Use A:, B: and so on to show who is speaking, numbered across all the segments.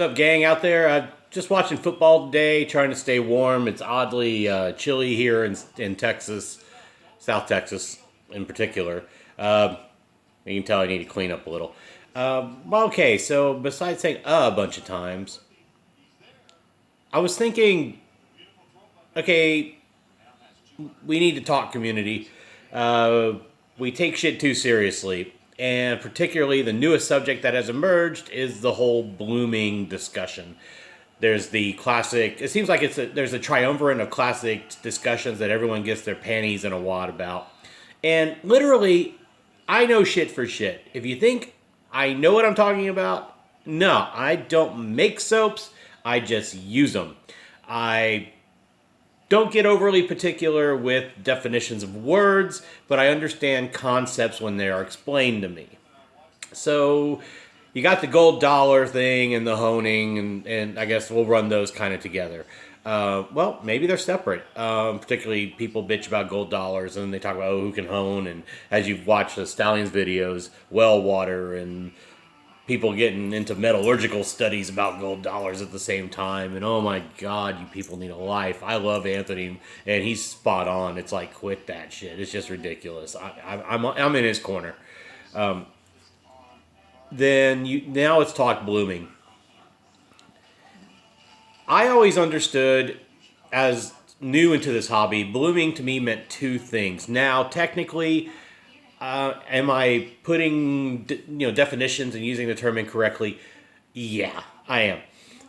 A: What's up, gang out there? Just watching football today, trying to stay warm. It's oddly chilly here in Texas, South Texas in particular. You can tell I need to clean up a little. Well, okay, so besides saying a bunch of times, I was thinking, okay, we need to talk community. Uh, we take shit too seriously. And particularly the newest subject that has emerged is the whole blooming discussion. There's the classic, it seems like there's a triumvirate of classic discussions that everyone gets their panties in a wad about. And literally, I know shit for shit. If you think I know what I'm talking about, no, I don't make soaps. I just use them. I don't get overly particular with definitions of words, but I understand concepts when they are explained to me. So you got the gold dollar thing and the honing, and I guess we'll run those kind of together. Well, maybe they're separate. Particularly people bitch about gold dollars and they talk about who can hone. And as you've watched the Stallions videos, well water and people getting into metallurgical studies about gold dollars at the same time. And oh my God, you people need a life. I love Anthony, and he's spot on. It's like, quit that shit. It's just ridiculous. I'm in his corner. Now let's talk blooming. I always understood, as new into this hobby, blooming to me meant two things. Now, technically, am I putting definitions and using the term incorrectly? Yeah, I am.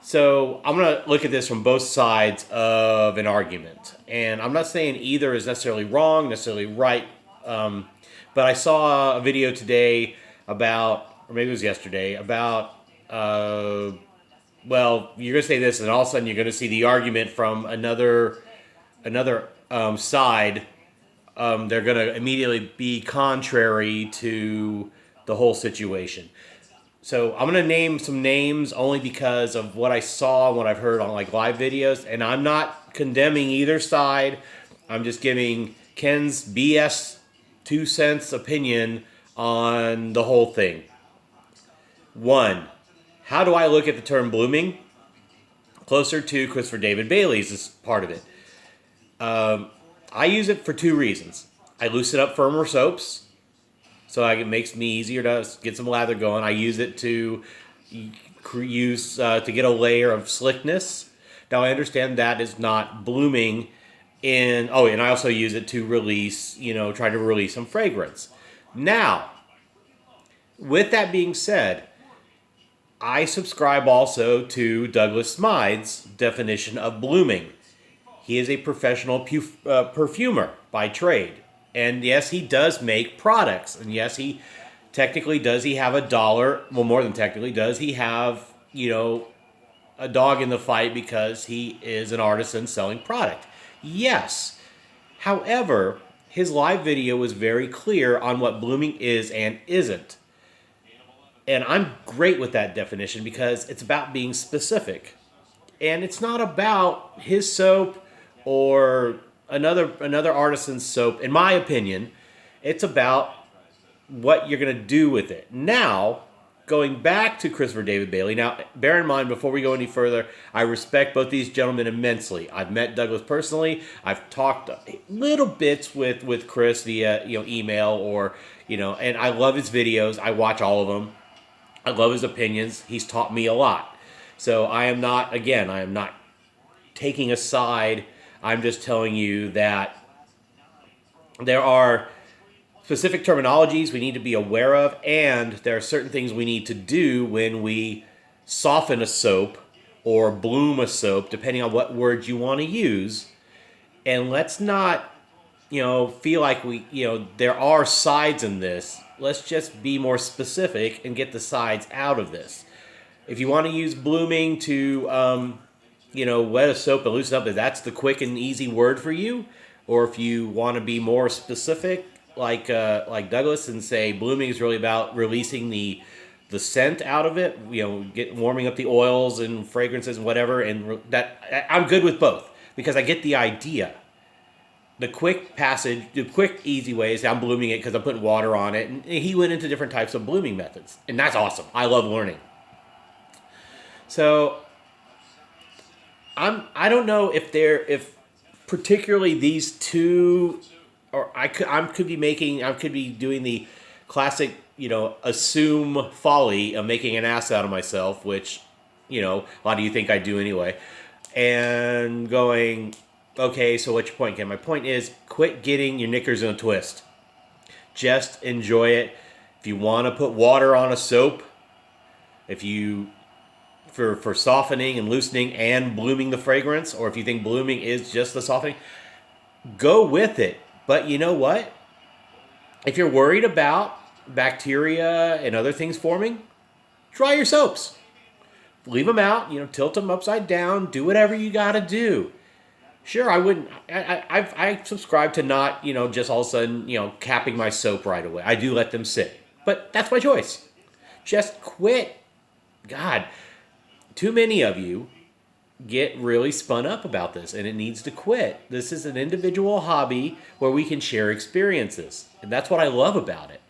A: So I'm going to look at this from both sides of an argument. And I'm not saying either is necessarily wrong, necessarily right. But I saw a video today about, or maybe it was yesterday, about, well, you're going to say this, and all of a sudden you're going to see the argument from another side. They're going to immediately be contrary to the whole situation. So I'm going to name some names only because of what I saw and what I've heard on like live videos, and I'm not condemning either side. I'm just giving Ken's BS 2 cents opinion on the whole thing. One, how do I look at the term blooming? Closer to Christopher David Bailey's is part of it. I use it for two reasons. I loosen up firmer soaps, so it makes me easier to get some lather going. I use it to get a layer of slickness. Now I understand that is not blooming and I also use it to release, try to release some fragrance. Now, with that being said, I subscribe also to Douglas Smide's definition of blooming. He is a professional perfumer by trade. And yes, he does make products. And yes, he have a dollar. Well, more than technically, does he have, a dog in the fight because he is an artisan selling product? Yes. However, his live video was very clear on what blooming is and isn't. And I'm great with that definition because it's about being specific. And it's not about his soap or another artisan's soap. In my opinion, it's about what you're going to do with it. Now, going back to Christopher David Bailey. Now, bear in mind, before we go any further, I respect both these gentlemen immensely. I've met Douglas personally. I've talked little bits with Chris via email or and I love his videos. I watch all of them. I love his opinions. He's taught me a lot. So I am not taking a side. I'm just telling you that there are specific terminologies we need to be aware of, and there are certain things we need to do when we soften a soap or bloom a soap, depending on what words you want to use. And let's not, feel like there are sides in this. Let's just be more specific and get the sides out of this. If you want to use blooming to, wet a soap and loosen up, if that's the quick and easy word for you, or if you want to be more specific, like Douglas, and say blooming is really about releasing the scent out of it, warming up the oils and fragrances and whatever, and that I'm good with both because I get the idea. The quick easy way is I'm blooming it because I'm putting water on it, and he went into different types of blooming methods, and that's awesome. I love learning. So I don't know if particularly these two, or I could be doing the classic, assume folly of making an ass out of myself, which, a lot of you think I do anyway, and going, okay, so what's your point, Ken? My point is, quit getting your knickers in a twist. Just enjoy it. If you want to put water on a soap, if you for softening and loosening and blooming the fragrance, or if you think blooming is just the softening, go with it. But you know what? If you're worried about bacteria and other things forming, dry your soaps. Leave them out, tilt them upside down, do whatever you got to do. Sure, I wouldn't. I subscribe to not, just all of a sudden, capping my soap right away. I do let them sit. But that's my choice. Just quit. God, too many of you get really spun up about this, and it needs to quit. This is an individual hobby where we can share experiences, and that's what I love about it.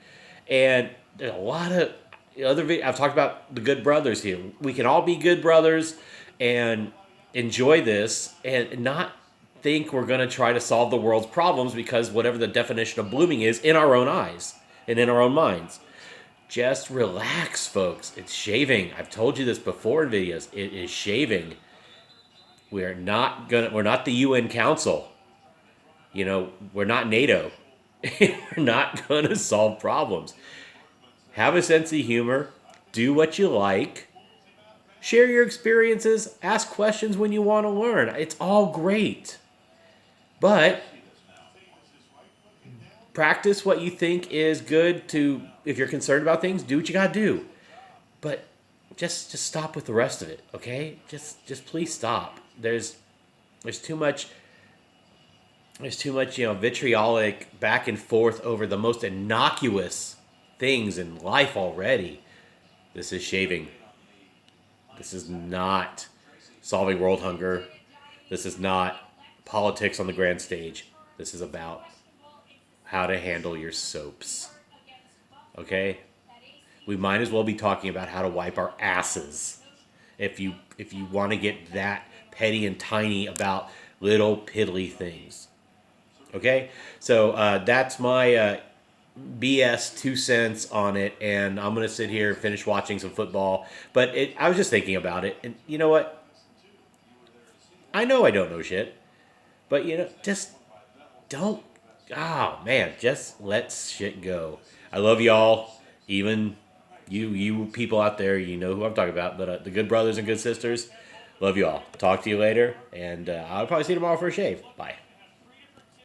A: And there's a lot of I've talked about the good brothers here. We can all be good brothers and enjoy this, and not think we're going to try to solve the world's problems because whatever the definition of blooming is in our own eyes and in our own minds. Just relax, folks. It's shaving. I've told you this before in videos. It is shaving. We're not the UN Council. We're not NATO. We're not gonna solve problems. Have a sense of humor. Do what you like. Share your experiences. Ask questions when you want to learn. It's all great. But practice what you think is good to, if you're concerned about things, do what you gotta do. But just stop with the rest of it, okay? Just please stop. There's too much vitriolic back and forth over the most innocuous things in life already. This is shaving. This is not solving world hunger. This is not politics on the grand stage. This is about how to handle your soaps. Okay? We might as well be talking about how to wipe our asses if you want to get that petty and tiny about little piddly things. Okay? So that's my BS 2 cents on it, and I'm going to sit here and finish watching some football. But I was just thinking about it, and you know what? I know I don't know shit, but just don't. Oh man, just let shit go. I love y'all. Even you people out there, you know who I'm talking about. But the good brothers and good sisters, love y'all. Talk to you later, and I'll probably see you tomorrow for a shave. Bye.